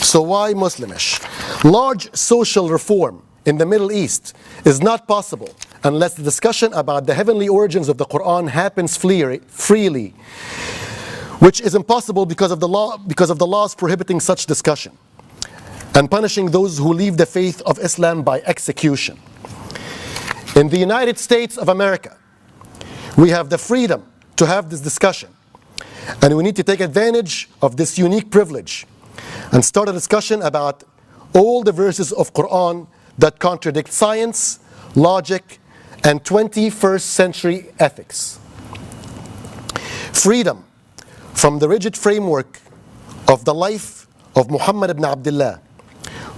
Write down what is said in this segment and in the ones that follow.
So why Muslimish? Large social reform in the Middle East is not possible unless the discussion about the heavenly origins of the Quran happens freely, which is impossible because of the laws prohibiting such discussion and punishing those who leave the faith of Islam by execution. In the United States of America, we have the freedom to have this discussion, and we need to take advantage of this unique privilege and start a discussion about all the verses of Quran that contradict science, logic, and 21st century ethics. Freedom from the rigid framework of the life of Muhammad ibn Abdallah,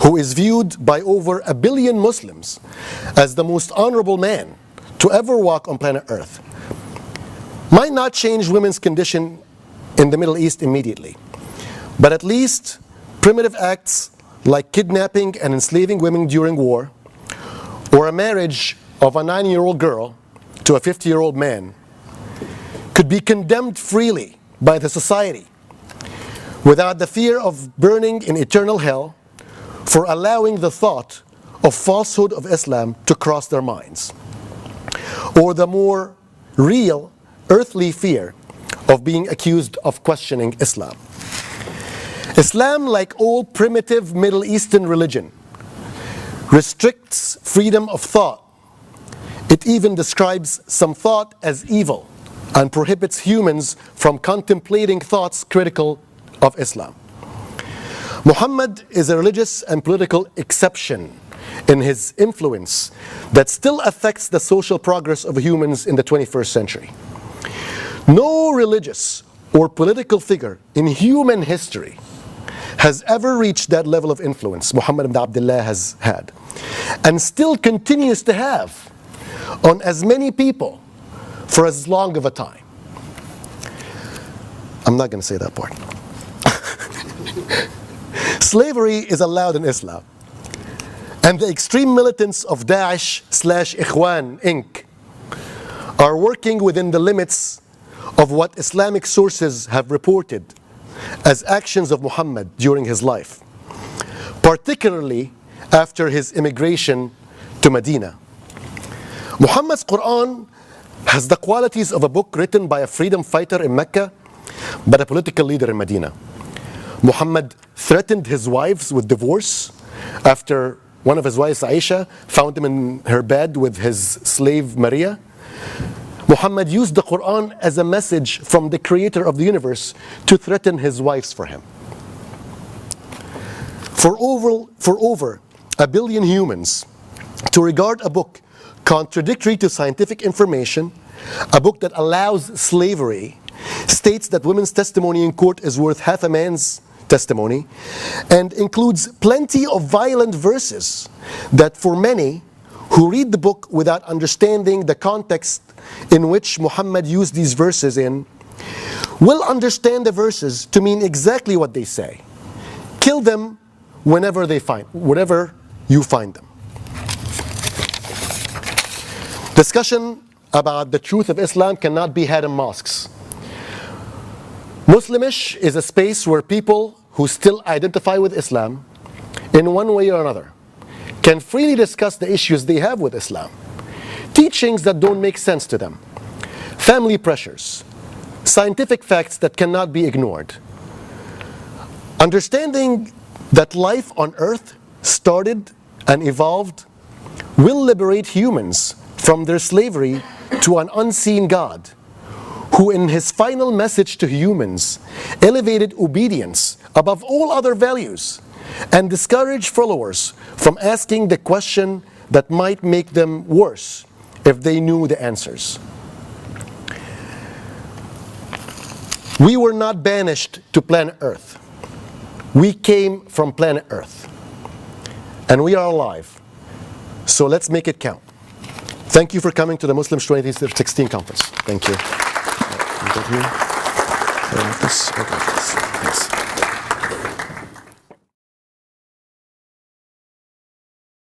who is viewed by over 1 billion Muslims as the most honorable man to ever walk on planet Earth, might not change women's condition in the Middle East immediately, but at least primitive acts like kidnapping and enslaving women during war, or a marriage of a 9-year-old girl to a 50-year-old man, could be condemned freely by the society without the fear of burning in eternal hell for allowing the thought of falsehood of Islam to cross their minds, or the more real earthly fear of being accused of questioning Islam. Islam, like all primitive Middle Eastern religion, restricts freedom of thought. It even describes some thought as evil and prohibits humans from contemplating thoughts critical of Islam. Muhammad is a religious and political exception in his influence that still affects the social progress of humans in the 21st century. No religious or political figure in human history has ever reached that level of influence Muhammad ibn Abdallah has had, and still continues to have on as many people for as long of a time. I'm not going to say that part. Slavery is allowed in Islam, and the extreme militants of Daesh/Ikhwan Inc. are working within the limits of what Islamic sources have reported as actions of Muhammad during his life, particularly after his immigration to Medina. Muhammad's Quran has the qualities of a book written by a freedom fighter in Mecca, but a political leader in Medina. Muhammad threatened his wives with divorce after one of his wives, Aisha, found him in her bed with his slave Maria. Muhammad used the Quran as a message from the creator of the universe to threaten his wives for him. For over 1 billion humans to regard a book contradictory to scientific information, a book that allows slavery, states that women's testimony in court is worth half a man's testimony, and includes plenty of violent verses that for many who read the book without understanding the context in which Muhammad used these verses in, will understand the verses to mean exactly what they say. Kill them whenever you find them. Discussion about the truth of Islam cannot be had in mosques. Muslimish is a space where people who still identify with Islam in one way or another can freely discuss the issues they have with Islam, teachings that don't make sense to them, family pressures, scientific facts that cannot be ignored. Understanding that life on earth started and evolved will liberate humans from their slavery to an unseen God, who in his final message to humans elevated obedience above all other values and discouraged followers from asking the question that might make them worse if they knew the answers. We were not banished to planet Earth. We came from planet Earth, and we are alive. So let's make it count. Thank you for coming to the Muslimish 2016 conference. Thank you. Thanks.